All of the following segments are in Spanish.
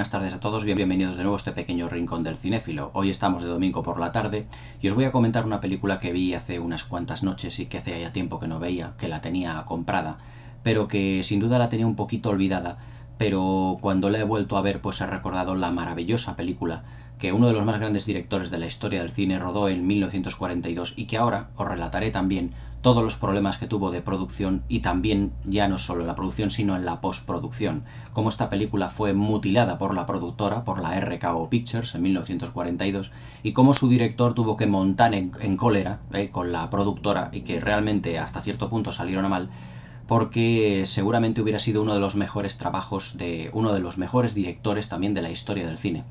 buenas tardes a todos, bienvenidos de nuevo a este pequeño rincón del cinéfilo. Hoy estamos de domingo por la tarde y os voy a comentar una película que vi hace unas cuantas noches y que hace ya tiempo que no veía, que la tenía comprada, pero que sin duda la tenía un poquito olvidada, pero cuando la he vuelto a ver pues he recordado la maravillosa película que uno de los más grandes directores de la historia del cine rodó en 1942 y que ahora os relataré también todos los problemas que tuvo de producción y también ya no solo en la producción sino en la postproducción, cómo esta película fue mutilada por la productora, por la RKO Pictures en 1942 y cómo su director tuvo que montar en cólera con la productora y que realmente hasta cierto punto salieron a mal porque seguramente hubiera sido uno de los mejores trabajos de uno de los mejores directores también de la historia del cine.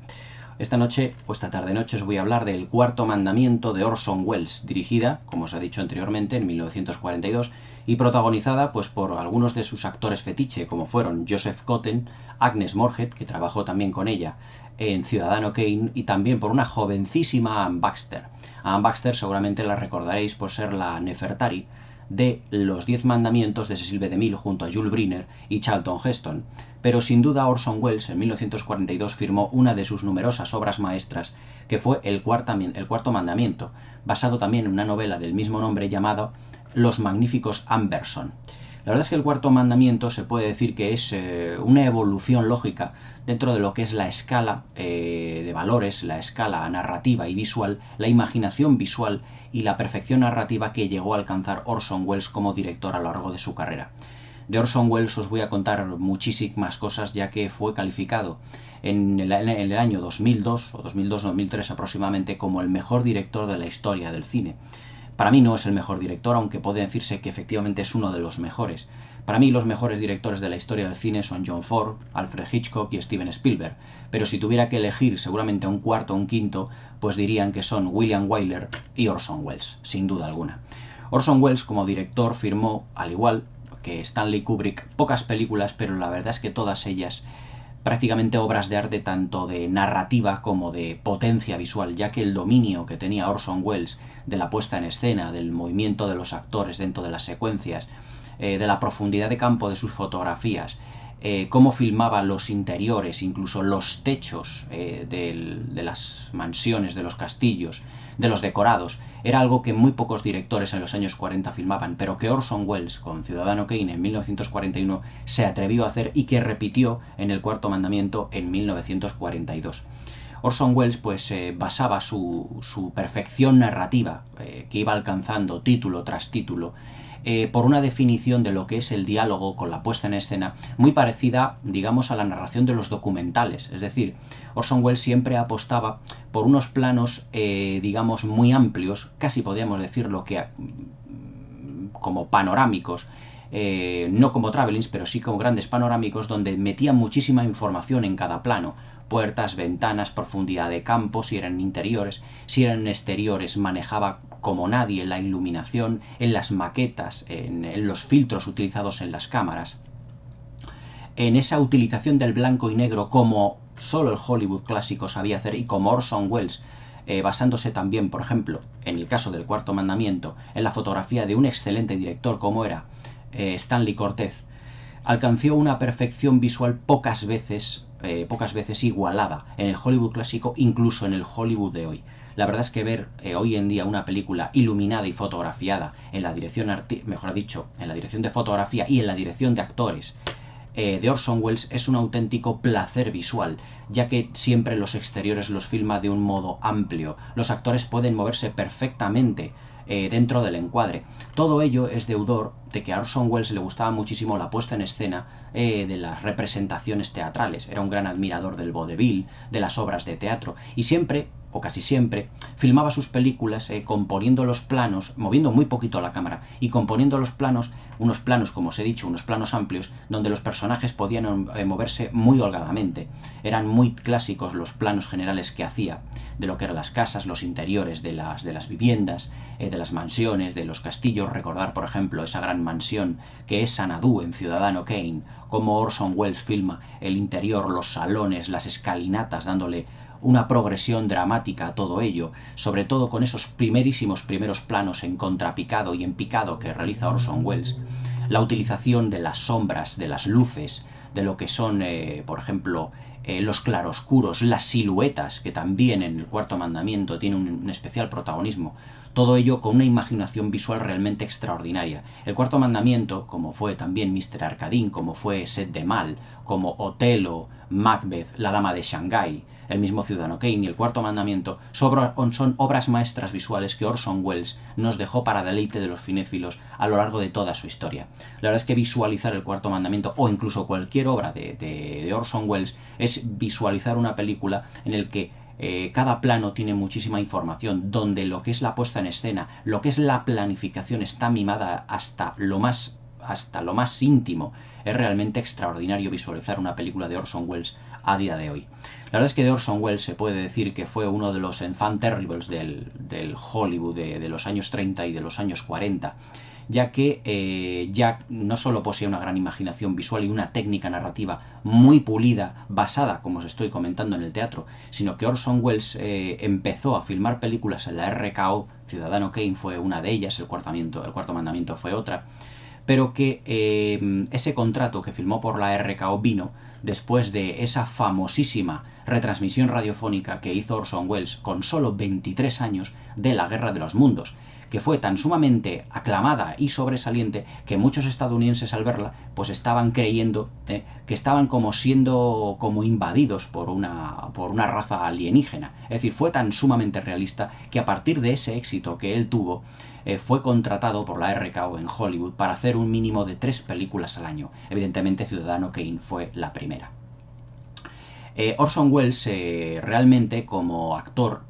Esta noche, o esta tarde-noche, os voy a hablar del Cuarto Mandamiento de Orson Welles, dirigida, como os he dicho anteriormente, en 1942 y protagonizada pues por algunos de sus actores fetiche, como fueron Joseph Cotten, Agnes Moorehead, que trabajó también con ella en Ciudadano Kane, y también por una jovencísima Anne Baxter. A Anne Baxter seguramente la recordaréis por ser la Nefertari de Los 10 Mandamientos de Cecil B. DeMille junto a Jules Briner y Charlton Heston. Pero sin duda Orson Welles en 1942 firmó una de sus numerosas obras maestras, que fue el Cuarto Mandamiento, basado también en una novela del mismo nombre llamada Los Magníficos Amberson. La verdad es que el Cuarto Mandamiento se puede decir que es una evolución lógica dentro de lo que es la escala de valores, la escala narrativa y visual, la imaginación visual y la perfección narrativa que llegó a alcanzar Orson Welles como director a lo largo de su carrera. De Orson Welles os voy a contar muchísimas cosas, ya que fue calificado en el año 2002 o 2002-2003 aproximadamente como el mejor director de la historia del cine. Para mí no es el mejor director, aunque puede decirse que efectivamente es uno de los mejores. Para mí los mejores directores de la historia del cine son John Ford, Alfred Hitchcock y Steven Spielberg, pero si tuviera que elegir seguramente un cuarto o un quinto, pues dirían que son William Wyler y Orson Welles, sin duda alguna. Orson Welles como director firmó, al igual que Stanley Kubrick, pocas películas, pero la verdad es que todas ellas prácticamente obras de arte tanto de narrativa como de potencia visual, ya que el dominio que tenía Orson Welles de la puesta en escena, del movimiento de los actores dentro de las secuencias, de la profundidad de campo de sus fotografías, cómo filmaba los interiores, incluso los techos de las mansiones, de los castillos, de los decorados, era algo que muy pocos directores en los años 40 filmaban, pero que Orson Welles con Ciudadano Kane en 1941 se atrevió a hacer y que repitió en el Cuarto Mandamiento en 1942. Orson Welles pues basaba su perfección narrativa, que iba alcanzando título tras título, por una definición de lo que es el diálogo con la puesta en escena muy parecida, digamos, a la narración de los documentales. Es decir, Orson Welles siempre apostaba por unos planos, digamos, muy amplios, casi podríamos decirlo que como panorámicos, no como travelings, pero sí como grandes panorámicos, donde metía muchísima información en cada plano. Puertas, ventanas, profundidad de campo, si eran interiores, si eran exteriores, manejaba como nadie la iluminación, en las maquetas, en los filtros utilizados en las cámaras, en esa utilización del blanco y negro como solo el Hollywood clásico sabía hacer y como Orson Welles, basándose también, por ejemplo, en el caso del Cuarto Mandamiento, en la fotografía de un excelente director como era Stanley Cortez, alcanzó una perfección visual pocas veces igualada en el Hollywood clásico, incluso en el Hollywood de hoy. La verdad es que ver hoy en día una película iluminada y fotografiada en la dirección en la dirección de fotografía y en la dirección de actores de Orson Welles es un auténtico placer visual, ya que siempre los exteriores los filma de un modo amplio. Los actores pueden moverse perfectamente dentro del encuadre. Todo ello es deudor de que a Orson Welles le gustaba muchísimo la puesta en escena de las representaciones teatrales. Era un gran admirador del vodevil, de las obras de teatro, y siempre, o casi siempre, filmaba sus películas componiendo los planos, moviendo muy poquito la cámara, y componiendo los planos, unos planos, como os he dicho, unos planos amplios, donde los personajes podían moverse muy holgadamente. Eran muy clásicos los planos generales que hacía de lo que eran las casas, los interiores de las viviendas, de las mansiones, de los castillos. Recordar, por ejemplo, esa gran mansión que es Xanadu en Ciudadano Kane, como Orson Welles filma el interior, los salones, las escalinatas, dándole una progresión dramática a todo ello, sobre todo con esos primeros planos en contrapicado y en picado que realiza Orson Welles, la utilización de las sombras, de las luces, de lo que son, por ejemplo, los claroscuros, las siluetas, que también en el Cuarto Mandamiento tiene un especial protagonismo. Todo ello con una imaginación visual realmente extraordinaria. El Cuarto Mandamiento, como fue también Mr. Arkadin, como fue Set de Mal, como Otelo, Macbeth, La Dama de Shanghái, el mismo Ciudadano Kane y el Cuarto Mandamiento, son obras maestras visuales que Orson Welles nos dejó para deleite de los cinéfilos a lo largo de toda su historia. La verdad es que visualizar el Cuarto Mandamiento, o incluso cualquier obra de Orson Welles, es visualizar una película en la que cada plano tiene muchísima información, donde lo que es la puesta en escena, lo que es la planificación está mimada hasta lo más íntimo. Es realmente extraordinario visualizar una película de Orson Welles a día de hoy. La verdad es que de Orson Welles se puede decir que fue uno de los enfants terribles del Hollywood de los años 30 y de los años 40, ya que ya no solo posee una gran imaginación visual y una técnica narrativa muy pulida, basada, como os estoy comentando, en el teatro, sino que Orson Welles empezó a filmar películas en la RKO. Ciudadano Kane fue una de ellas, el Cuarto Mandamiento fue otra, pero que ese contrato que firmó por la RKO vino después de esa famosísima retransmisión radiofónica que hizo Orson Welles con solo 23 años de La Guerra de los Mundos, que fue tan sumamente aclamada y sobresaliente que muchos estadounidenses al verla pues estaban creyendo que estaban como siendo como invadidos por una raza alienígena. Es decir, fue tan sumamente realista que a partir de ese éxito que él tuvo, fue contratado por la RKO en Hollywood para hacer un mínimo de 3 películas al año. Evidentemente Ciudadano Kane fue la primera. Orson Welles realmente como actor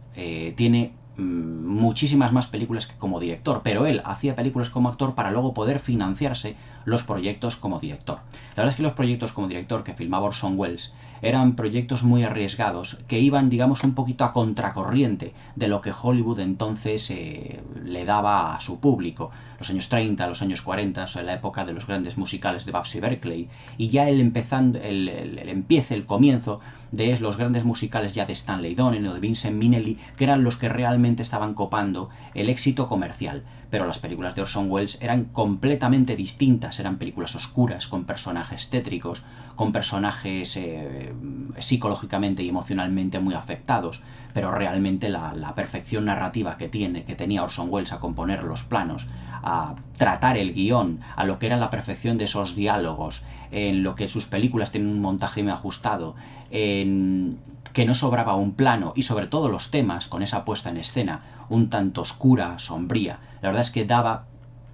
tiene muchísimas más películas que como director, pero él hacía películas como actor para luego poder financiarse los proyectos como director. La verdad es que los proyectos como director que filmaba Orson Welles eran proyectos muy arriesgados que iban, digamos, un poquito a contracorriente de lo que Hollywood entonces le daba a su público. Los años 30, los años 40 son la época de los grandes musicales de Babs y Berkeley, y ya el comienzo de los grandes musicales ya de Stanley Donen o de Vincent Minnelli, que eran los que realmente estaban copando el éxito comercial. Pero las películas de Orson Welles eran completamente distintas, eran películas oscuras, con personajes tétricos, con personajes psicológicamente y emocionalmente muy afectados, pero realmente la perfección narrativa que tenía Orson Welles a componer los planos, a tratar el guión, a lo que era la perfección de esos diálogos, en lo que sus películas tienen un montaje muy ajustado, en que no sobraba un plano, y sobre todo los temas, con esa puesta en escena un tanto oscura, sombría. La verdad es que daba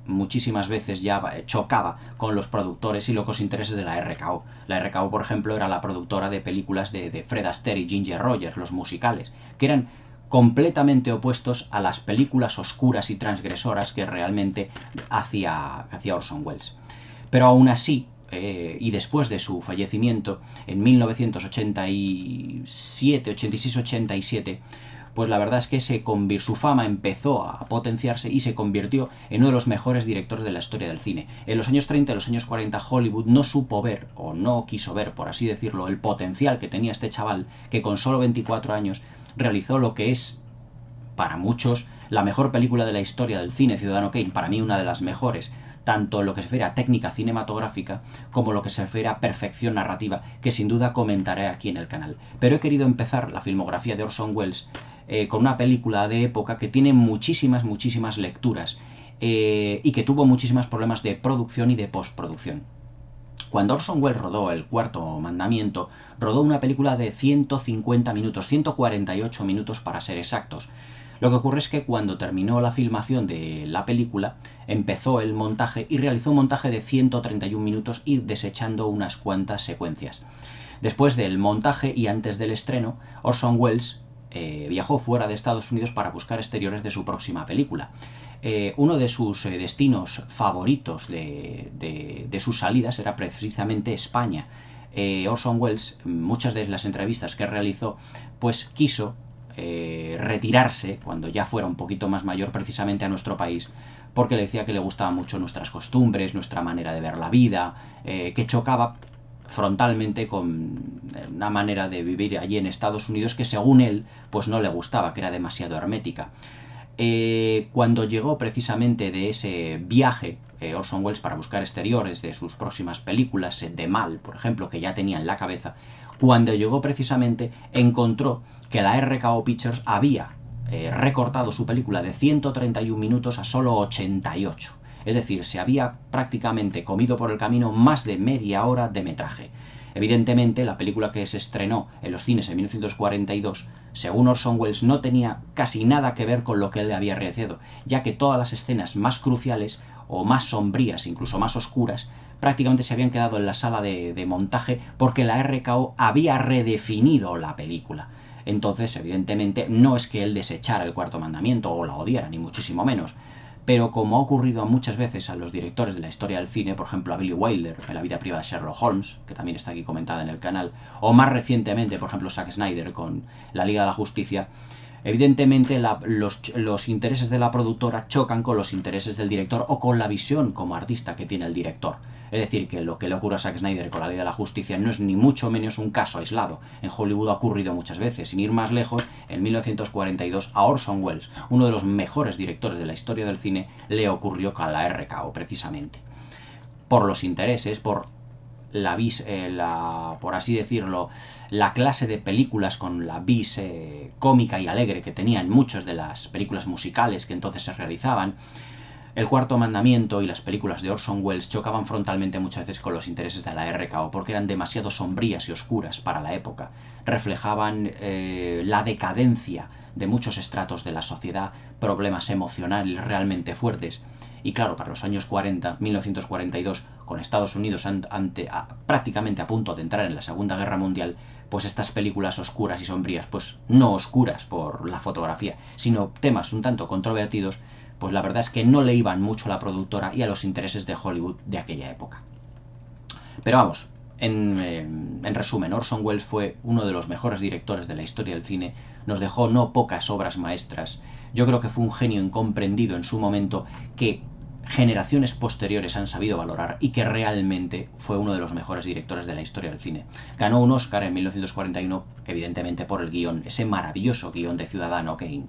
muchísimas veces ya chocaba con los productores y los intereses de la RKO. La RKO, por ejemplo, era la productora de películas de Fred Astaire y Ginger Rogers, los musicales, que eran completamente opuestos a las películas oscuras y transgresoras que realmente hacía Orson Welles. Pero aún así, y después de su fallecimiento en 1987, 86-87, pues la verdad es que su fama empezó a potenciarse y se convirtió en uno de los mejores directores de la historia del cine. En los años 30 y los años 40 Hollywood no supo ver, o no quiso ver, por así decirlo, el potencial que tenía este chaval, que con solo 24 años realizó lo que es, para muchos, la mejor película de la historia del cine, Ciudadano Kane, para mí una de las mejores, tanto lo que se refiere a técnica cinematográfica como lo que se refiere a perfección narrativa, que sin duda comentaré aquí en el canal. Pero he querido empezar la filmografía de Orson Welles con una película de época que tiene muchísimas lecturas y que tuvo muchísimos problemas de producción y de postproducción. Cuando Orson Welles rodó El Cuarto Mandamiento, rodó una película de 150 minutos, 148 minutos para ser exactos. Lo que ocurre es que cuando terminó la filmación de la película, empezó el montaje y realizó un montaje de 131 minutos y desechando unas cuantas secuencias. Después del montaje y antes del estreno, Orson Welles viajó fuera de Estados Unidos para buscar exteriores de su próxima película. Uno de sus destinos favoritos de sus salidas era precisamente España. Orson Welles, muchas de las entrevistas que realizó, pues quiso retirarse cuando ya fuera un poquito más mayor precisamente a nuestro país, porque le decía que le gustaban mucho nuestras costumbres, nuestra manera de ver la vida, que chocaba frontalmente con una manera de vivir allí en Estados Unidos que según él pues no le gustaba, que era demasiado hermética. Cuando llegó precisamente de ese viaje Orson Welles para buscar exteriores de sus próximas películas, Set de Mal, por ejemplo, que ya tenía en la cabeza, Cuando llegó precisamente encontró que la RKO Pictures había recortado su película de 131 minutos a solo 88. Es decir, se había prácticamente comido por el camino más de media hora de metraje. Evidentemente, la película que se estrenó en los cines en 1942, según Orson Welles, no tenía casi nada que ver con lo que él había realizado, ya que todas las escenas más cruciales o más sombrías, incluso más oscuras, prácticamente se habían quedado en la sala de montaje porque la RKO había redefinido la película. Entonces, evidentemente, no es que él desechara el cuarto mandamiento o la odiara, ni muchísimo menos. Pero como ha ocurrido muchas veces a los directores de la historia del cine, por ejemplo a Billy Wilder en La vida privada de Sherlock Holmes, que también está aquí comentada en el canal, o más recientemente, por ejemplo, Zack Snyder con La Liga de la Justicia, evidentemente los intereses de la productora chocan con los intereses del director o con la visión como artista que tiene el director. Es decir, que lo que le ocurre a Zack Snyder con La Liga de la Justicia no es ni mucho menos un caso aislado. En Hollywood ha ocurrido muchas veces. Sin ir más lejos, en 1942 a Orson Welles, uno de los mejores directores de la historia del cine, le ocurrió con la RKO, precisamente. Por los intereses, por por así decirlo, la clase de películas con la vis cómica y alegre que tenían muchas de las películas musicales que entonces se realizaban. El cuarto mandamiento y las películas de Orson Welles chocaban frontalmente muchas veces con los intereses de la RKO porque eran demasiado sombrías y oscuras para la época. Reflejaban la decadencia de muchos estratos de la sociedad, problemas emocionales realmente fuertes. Y claro, para los años 40, 1942, con Estados Unidos prácticamente a punto de entrar en la Segunda Guerra Mundial, pues estas películas oscuras y sombrías, pues no oscuras por la fotografía, sino temas un tanto controvertidos, pues la verdad es que no le iban mucho a la productora y a los intereses de Hollywood de aquella época. Pero vamos, en resumen, Orson Welles fue uno de los mejores directores de la historia del cine, nos dejó no pocas obras maestras. Yo creo que fue un genio incomprendido en su momento que generaciones posteriores han sabido valorar y que realmente fue uno de los mejores directores de la historia del cine. Ganó un Oscar en 1941, evidentemente por el guión, ese maravilloso guión de Ciudadano Kane,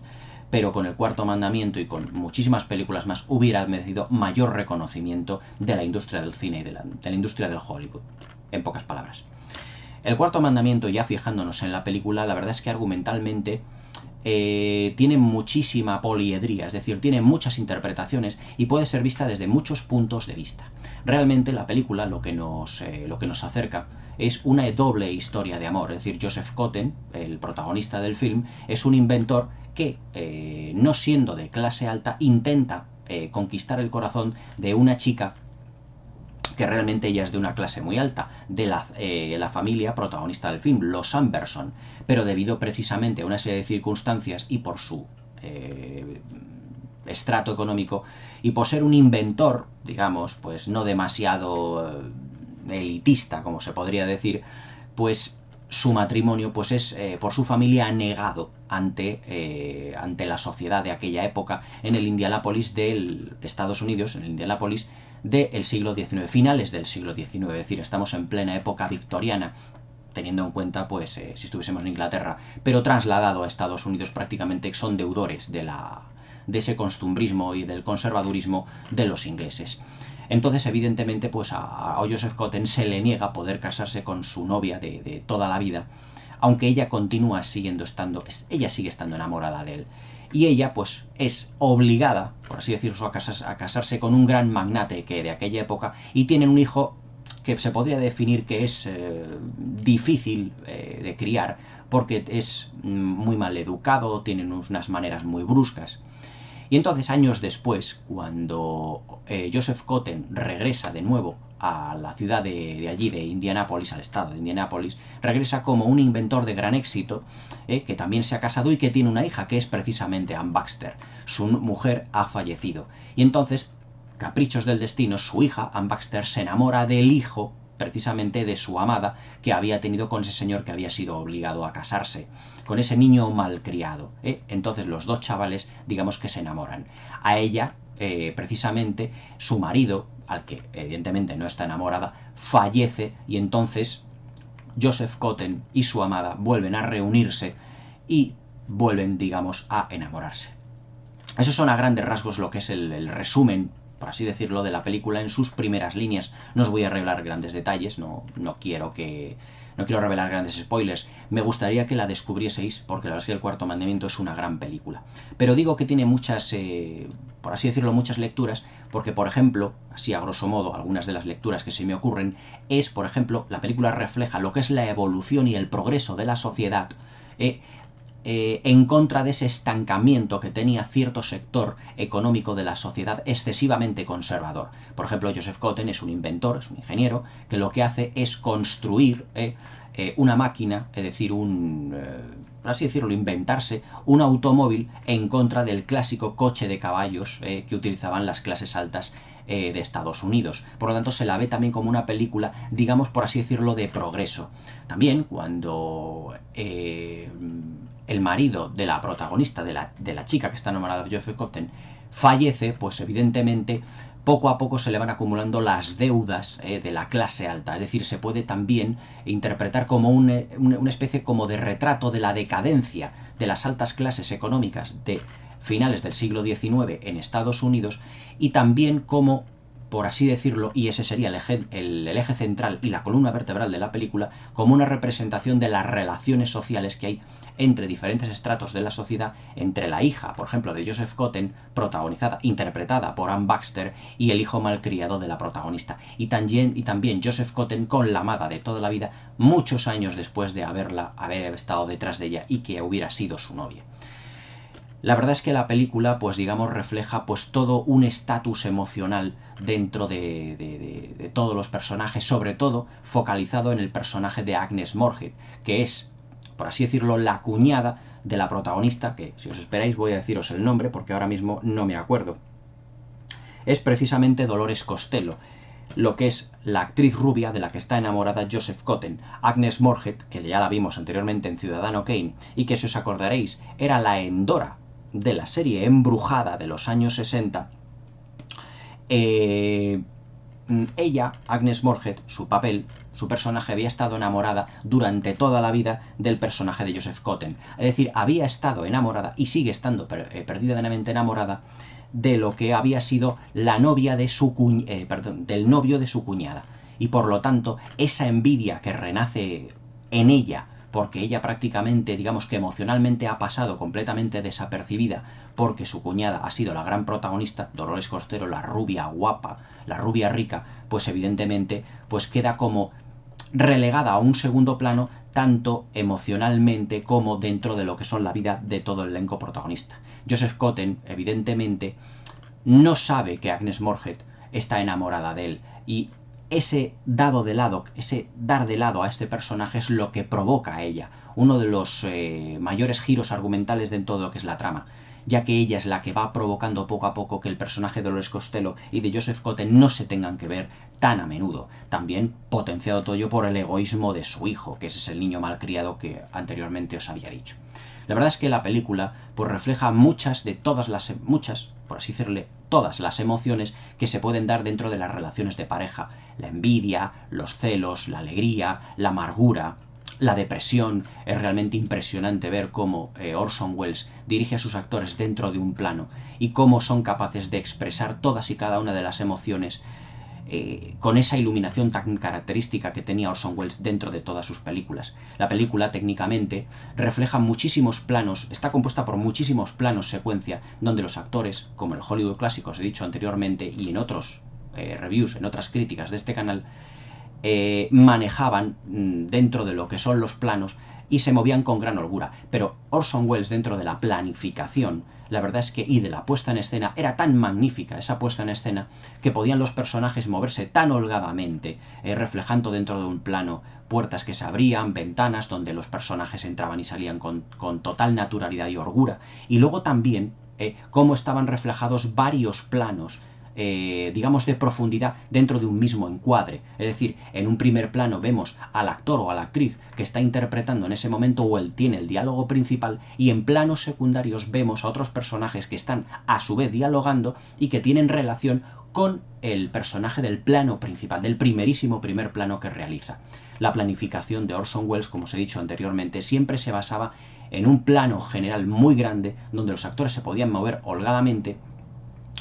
pero con El cuarto mandamiento y con muchísimas películas más hubiera merecido mayor reconocimiento de la industria del cine y de la industria del Hollywood, en pocas palabras. El cuarto mandamiento, ya fijándonos en la película, la verdad es que argumentalmente tiene muchísima poliedría, es decir, tiene muchas interpretaciones y puede ser vista desde muchos puntos de vista. Realmente la película lo que nos acerca es una doble historia de amor, es decir, Joseph Cotten, el protagonista del film, es un inventor que, no siendo de clase alta, intenta conquistar el corazón de una chica que realmente ella es de una clase muy alta, de la familia protagonista del film, los Amberson, pero debido precisamente a una serie de circunstancias y por su estrato económico y por ser un inventor, digamos, pues no demasiado elitista, como se podría decir, pues su matrimonio pues es por su familia negado ante la sociedad de aquella época en el Indianápolis de Estados Unidos, en el Indianápolis del siglo XIX, finales del siglo XIX, es decir, estamos en plena época victoriana, teniendo en cuenta, pues, si estuviésemos en Inglaterra, pero trasladado a Estados Unidos prácticamente son deudores de ese costumbrismo y del conservadurismo de los ingleses. Entonces, evidentemente, pues a Joseph Cotten se le niega poder casarse con su novia de toda la vida, aunque ella ella sigue estando enamorada de él. Y ella, pues, es obligada, por así decirlo, a casarse con un gran magnate que de aquella época, y tienen un hijo que se podría definir que es difícil de criar, porque es muy mal educado, tienen unas maneras muy bruscas. Y entonces, años después, cuando Joseph Cotten regresa de nuevo a la ciudad de allí, de Indianápolis, al estado de Indianápolis, regresa como un inventor de gran éxito, que también se ha casado y que tiene una hija, que es precisamente Ann Baxter. Su mujer ha fallecido. Y entonces, caprichos del destino, su hija, Ann Baxter, se enamora del hijo, precisamente de su amada, que había tenido con ese señor que había sido obligado a casarse, con ese niño malcriado. Entonces los dos chavales, digamos que se enamoran. A ella, precisamente, su marido, al que evidentemente no está enamorada, fallece y entonces Joseph Cotten y su amada vuelven a reunirse y vuelven, digamos, a enamorarse. Esos son a grandes rasgos lo que es el resumen, por así decirlo, de la película en sus primeras líneas. No os voy a revelar grandes detalles, no quiero que no quiero revelar grandes spoilers, me gustaría que la descubrieseis, porque la verdad es que El Cuarto Mandamiento es una gran película. Pero digo que tiene muchas, por así decirlo, muchas lecturas, porque, por ejemplo, así a grosso modo, algunas de las lecturas que se me ocurren, es, por ejemplo, la película refleja lo que es la evolución y el progreso de la sociedad, en contra de ese estancamiento que tenía cierto sector económico de la sociedad excesivamente conservador. Por ejemplo, Joseph Cotten es un inventor, es un ingeniero, que lo que hace es construir una máquina, es decir, por así decirlo, inventarse un automóvil en contra del clásico coche de caballos que utilizaban las clases altas de Estados Unidos. Por lo tanto, se la ve también como una película, digamos, por así decirlo, de progreso. También cuando el marido de la protagonista, de la chica que está enamorada de Joseph Cotten, fallece, pues evidentemente poco a poco se le van acumulando las deudas de la clase alta. Es decir, se puede también interpretar como una especie como de retrato de la decadencia de las altas clases económicas de finales del siglo XIX en Estados Unidos, y también como, por así decirlo, y ese sería el eje central y la columna vertebral de la película, como una representación de las relaciones sociales que hay entre diferentes estratos de la sociedad, entre la hija, por ejemplo, de Joseph Cotten, interpretada por Anne Baxter, y el hijo malcriado de la protagonista. Y también Joseph Cotten con la amada de toda la vida, muchos años después de haber estado detrás de ella y que hubiera sido su novia. La verdad es que la película, pues digamos, refleja pues todo un estatus emocional dentro de todos los personajes, sobre todo focalizado en el personaje de Agnes Moorehead, que es, por así decirlo, la cuñada de la protagonista, que si os esperáis voy a deciros el nombre porque ahora mismo no me acuerdo. Es precisamente Dolores Costello, lo que es la actriz rubia de la que está enamorada Joseph Cotten. Agnes Moorehead, que ya la vimos anteriormente en Ciudadano Kane, y que si os acordaréis era la Endora de la serie Embrujada de los años 60, ella, Agnes Moorehead, su personaje, había estado enamorada durante toda la vida del personaje de Joseph Cotten. Es decir, había estado enamorada y sigue estando perdidamente enamorada de lo que había sido la novia de del novio de su cuñada. Y por lo tanto, esa envidia que renace en ella, porque ella prácticamente, digamos que emocionalmente ha pasado completamente desapercibida, porque su cuñada ha sido la gran protagonista, Dolores Costello, la rubia guapa, la rubia rica, pues evidentemente pues queda como relegada a un segundo plano, tanto emocionalmente como dentro de lo que son la vida de todo el elenco protagonista. Joseph Cotten, evidentemente, no sabe que Agnes Moorehead está enamorada de él, y ese dar de lado a este personaje es lo que provoca a ella, uno de los mayores giros argumentales de todo lo que es la trama, ya que ella es la que va provocando poco a poco que el personaje de Dolores Costello y de Joseph Cotten no se tengan que ver tan a menudo. También potenciado todo ello por el egoísmo de su hijo, que ese es el niño malcriado que anteriormente os había dicho. La verdad es que la película pues refleja muchas, por así decirle, todas las emociones que se pueden dar dentro de las relaciones de pareja. La envidia, los celos, la alegría, la amargura, la depresión. Es realmente impresionante ver cómo Orson Welles dirige a sus actores dentro de un plano y cómo son capaces de expresar todas y cada una de las emociones con esa iluminación tan característica que tenía Orson Welles dentro de todas sus películas. La película técnicamente refleja muchísimos planos, está compuesta por muchísimos planos secuencia, donde los actores, como el Hollywood clásico os he dicho anteriormente, y en otros reviews, en otras críticas de este canal, manejaban dentro de lo que son los planos y se movían con gran holgura. Pero Orson Welles, dentro de la planificación, la verdad es que, y de la puesta en escena, era tan magnífica esa puesta en escena que podían los personajes moverse tan holgadamente, reflejando dentro de un plano puertas que se abrían, ventanas donde los personajes entraban y salían con total naturalidad y holgura. Y luego también cómo estaban reflejados varios planos, digamos, de profundidad dentro de un mismo encuadre. Es decir, en un primer plano vemos al actor o a la actriz que está interpretando en ese momento, o él tiene el diálogo principal, y en planos secundarios vemos a otros personajes que están a su vez dialogando y que tienen relación con el personaje del plano principal, del primerísimo primer plano que realiza. La planificación de Orson Welles, como os he dicho anteriormente, siempre se basaba en un plano general muy grande donde los actores se podían mover holgadamente,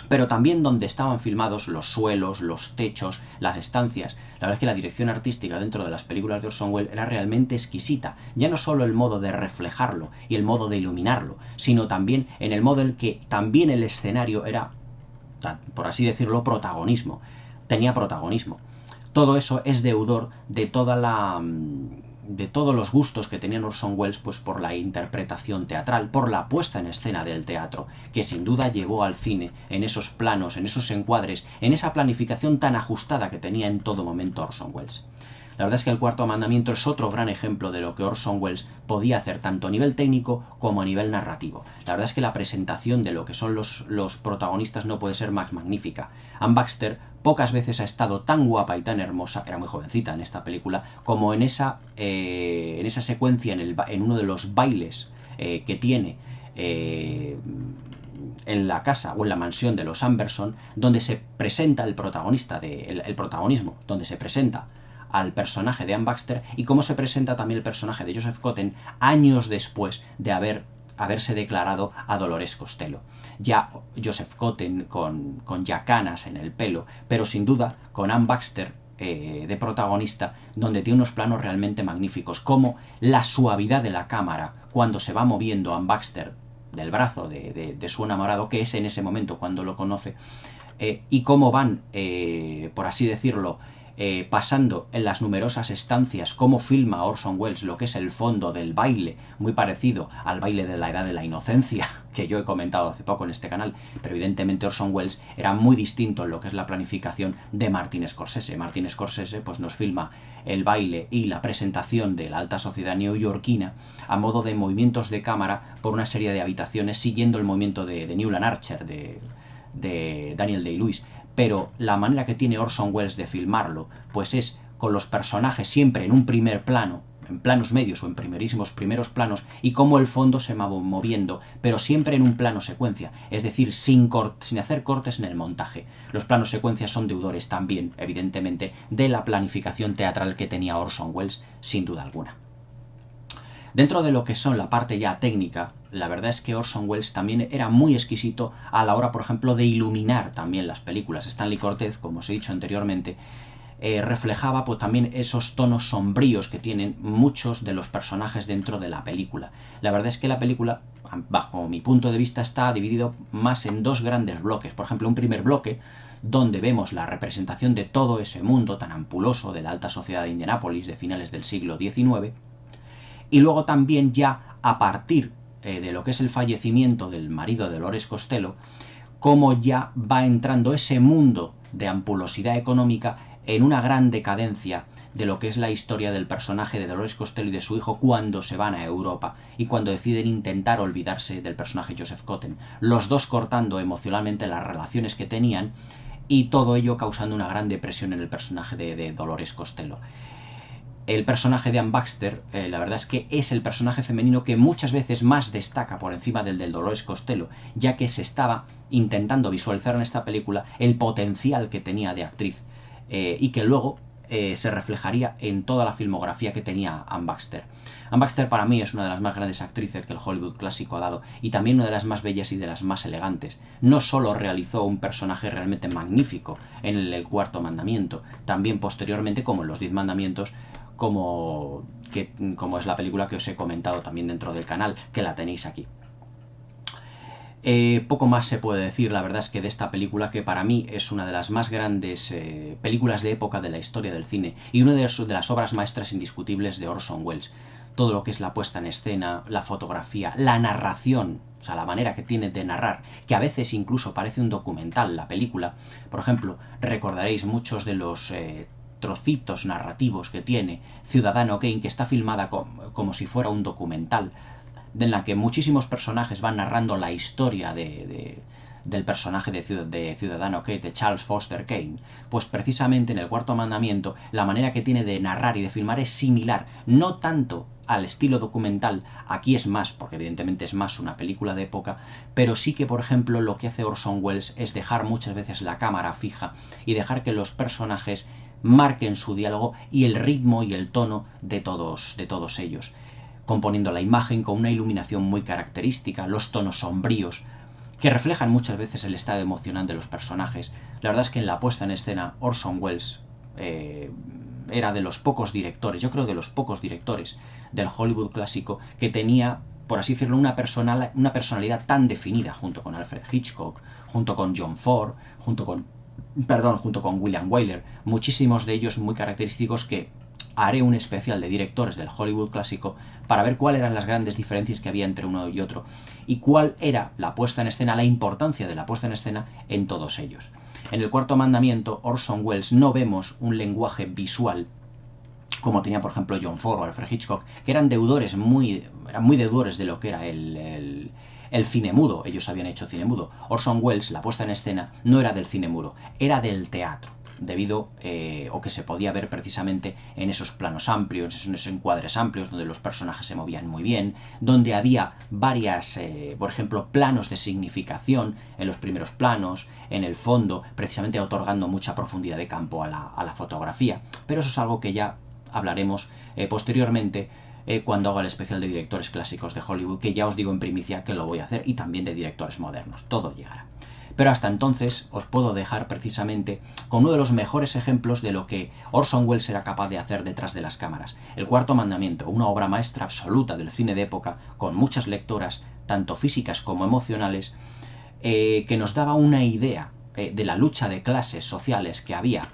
pero también donde estaban filmados los suelos, los techos, las estancias. La verdad es que la dirección artística dentro de las películas de Orson Welles era realmente exquisita. Ya no solo el modo de reflejarlo y el modo de iluminarlo, sino también en el modo en que también el escenario era, por así decirlo, protagonismo. Tenía protagonismo. Todo eso es deudor de de todos los gustos que tenía Orson Welles, pues por la interpretación teatral, por la puesta en escena del teatro, que sin duda llevó al cine en esos planos, en esos encuadres, en esa planificación tan ajustada que tenía en todo momento Orson Welles. La verdad es que El Cuarto Mandamiento es otro gran ejemplo de lo que Orson Welles podía hacer tanto a nivel técnico como a nivel narrativo. La verdad es que la presentación de lo que son los protagonistas no puede ser más magnífica. Anne Baxter pocas veces ha estado tan guapa y tan hermosa, era muy jovencita en esta película, como en esa secuencia en uno de los bailes que tiene en la casa o en la mansión de los Amberson, donde se presenta el protagonismo, donde se presenta al personaje de Anne Baxter y cómo se presenta también el personaje de Joseph Cotten años después de haberse declarado a Dolores Costello. Ya Joseph Cotten con ya canas en el pelo, pero sin duda con Anne Baxter de protagonista, donde tiene unos planos realmente magníficos, como la suavidad de la cámara cuando se va moviendo Anne Baxter del brazo de su enamorado, que es en ese momento cuando lo conoce, y cómo van, por así decirlo, pasando en las numerosas estancias, cómo filma Orson Welles lo que es el fondo del baile, muy parecido al baile de la Edad de la Inocencia, que yo he comentado hace poco en este canal, pero evidentemente Orson Welles era muy distinto en lo que es la planificación de Martin Scorsese. Martin Scorsese pues nos filma el baile y la presentación de la alta sociedad neoyorquina a modo de movimientos de cámara por una serie de habitaciones siguiendo el movimiento de Newland Archer, de Daniel Day-Lewis. Pero la manera que tiene Orson Welles de filmarlo, pues es con los personajes siempre en un primer plano, en planos medios o en primeros planos, y cómo el fondo se va moviendo, pero siempre en un plano secuencia, es decir, sin hacer cortes en el montaje. Los planos secuencias son deudores también, evidentemente, de la planificación teatral que tenía Orson Welles, sin duda alguna. Dentro de lo que son la parte ya técnica, la verdad es que Orson Welles también era muy exquisito a la hora, por ejemplo, de iluminar también las películas. Stanley Cortez, como os he dicho anteriormente, reflejaba pues, también esos tonos sombríos que tienen muchos de los personajes dentro de la película. La verdad es que la película, bajo mi punto de vista, está dividido más en dos grandes bloques. Por ejemplo, un primer bloque donde vemos la representación de todo ese mundo tan ampuloso de la alta sociedad de Indianápolis de finales del siglo XIX, y luego también ya a partir de lo que es el fallecimiento del marido de Dolores Costello, cómo ya va entrando ese mundo de ampulosidad económica en una gran decadencia de lo que es la historia del personaje de Dolores Costello y de su hijo cuando se van a Europa y cuando deciden intentar olvidarse del personaje Joseph Cotten, los dos cortando emocionalmente las relaciones que tenían y todo ello causando una gran depresión en el personaje de Dolores Costello. El personaje de Anne Baxter, la verdad es que es el personaje femenino que muchas veces más destaca por encima del Dolores Costello, ya que se estaba intentando visualizar en esta película el potencial que tenía de actriz y que luego se reflejaría en toda la filmografía que tenía Anne Baxter. Anne Baxter para mí es una de las más grandes actrices que el Hollywood clásico ha dado y también una de las más bellas y de las más elegantes. No solo realizó un personaje realmente magnífico en el Cuarto Mandamiento, también posteriormente, como en los 10 Mandamientos, como es la película que os he comentado también dentro del canal, que la tenéis aquí. Poco más se puede decir, la verdad es que de esta película, que para mí es una de las más grandes películas de época de la historia del cine y una de las obras maestras indiscutibles de Orson Welles. Todo lo que es la puesta en escena, la fotografía, la narración, o sea, la manera que tiene de narrar, que a veces incluso parece un documental la película. Por ejemplo, recordaréis muchos de los trocitos narrativos que tiene Ciudadano Kane, que está filmada como si fuera un documental, en la que muchísimos personajes van narrando la historia del personaje de Ciudadano Kane, de Charles Foster Kane. Pues precisamente en el Cuarto Mandamiento la manera que tiene de narrar y de filmar es similar, no tanto al estilo documental, aquí es más, porque evidentemente es más una película de época, pero sí que, por ejemplo, lo que hace Orson Welles es dejar muchas veces la cámara fija y dejar que los personajes marquen su diálogo y el ritmo y el tono de todos ellos, componiendo la imagen con una iluminación muy característica, los tonos sombríos, que reflejan muchas veces el estado emocional de los personajes. La verdad es que en la puesta en escena Orson Welles era de los pocos directores, yo creo de los pocos directores del Hollywood clásico que tenía, por así decirlo, una personalidad tan definida, junto con Alfred Hitchcock, junto con John Ford, junto con William Wyler, muchísimos de ellos muy característicos, que haré un especial de directores del Hollywood clásico para ver cuáles eran las grandes diferencias que había entre uno y otro y cuál era la puesta en escena, la importancia de la puesta en escena en todos ellos. En el Cuarto Mandamiento, Orson Welles, no vemos un lenguaje visual como tenía, por ejemplo, John Ford o Alfred Hitchcock, que eran muy deudores de lo que era el cine mudo. Ellos habían hecho cine mudo. Orson Welles, la puesta en escena, no era del cine mudo, era del teatro, debido o que se podía ver precisamente en esos planos amplios, en esos encuadres amplios, donde los personajes se movían muy bien, donde había varias, por ejemplo, planos de significación en los primeros planos, en el fondo, precisamente otorgando mucha profundidad de campo a la fotografía. Pero eso es algo que ya hablaremos posteriormente cuando haga el especial de directores clásicos de Hollywood, que ya os digo en primicia que lo voy a hacer, y también de directores modernos, todo llegará. Pero hasta entonces os puedo dejar precisamente con uno de los mejores ejemplos de lo que Orson Welles era capaz de hacer detrás de las cámaras. El Cuarto Mandamiento, una obra maestra absoluta del cine de época, con muchas lectoras, tanto físicas como emocionales, que nos daba una idea de la lucha de clases sociales que había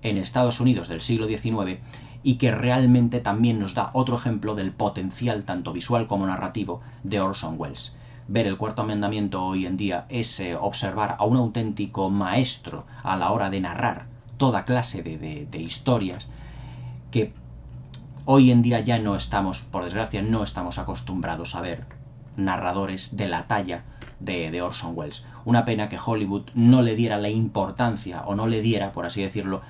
en Estados Unidos del siglo XIX, y que realmente también nos da otro ejemplo del potencial tanto visual como narrativo de Orson Welles. Ver el Cuarto Mandamiento hoy en día es observar a un auténtico maestro a la hora de narrar toda clase de historias que hoy en día ya no estamos, por desgracia, no estamos acostumbrados a ver narradores de la talla de Orson Welles. Una pena que Hollywood no le diera la importancia, o no le diera, por así decirlo,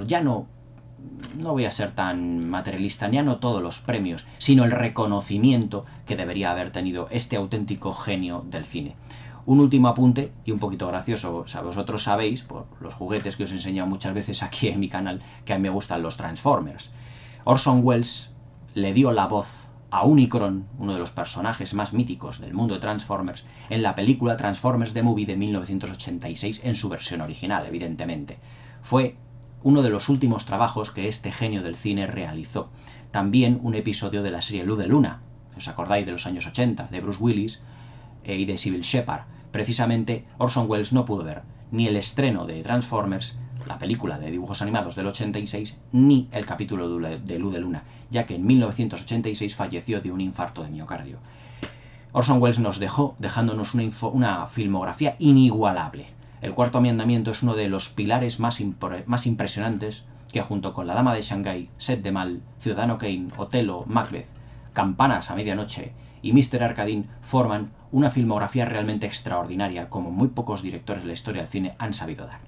ya no voy a ser tan materialista, ya no todos los premios, sino el reconocimiento que debería haber tenido este auténtico genio del cine. Un último apunte, y un poquito gracioso. O sea, vosotros sabéis, por los juguetes que os he enseñado muchas veces aquí en mi canal, que a mí me gustan los Transformers. Orson Welles le dio la voz a Unicron, uno de los personajes más míticos del mundo de Transformers, en la película Transformers The Movie de 1986, en su versión original, evidentemente. Fue uno de los últimos trabajos que este genio del cine realizó. También un episodio de la serie Luz de Luna, ¿os acordáis de los años 80, de Bruce Willis y de Sybil Shepherd? Precisamente Orson Welles no pudo ver ni el estreno de Transformers, la película de dibujos animados del 86, ni el capítulo de Luz de Luna, ya que en 1986 falleció de un infarto de miocardio. Orson Welles nos dejó, dejándonos una filmografía inigualable. El Cuarto Mandamiento es uno de los pilares más impresionantes que, junto con La Dama de Shanghái, Set de Mal, Ciudadano Kane, Otelo, Macbeth, Campanas a medianoche y Mr. Arkadin, forman una filmografía realmente extraordinaria, como muy pocos directores de la historia del cine han sabido dar.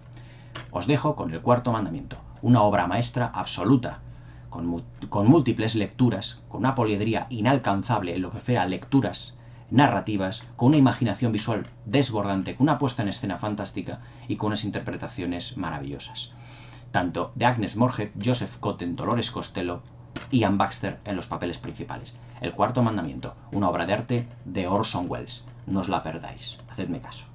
Os dejo con El Cuarto Mandamiento, una obra maestra absoluta, con múltiples lecturas, con una poliedría inalcanzable en lo que refiere a lecturas narrativas, con una imaginación visual desbordante, con una puesta en escena fantástica y con unas interpretaciones maravillosas. Tanto de Agnes Moorehead, Joseph Cotten, Dolores Costello y Ian Baxter en los papeles principales. El Cuarto Mandamiento, una obra de arte de Orson Welles. No os la perdáis, hacedme caso.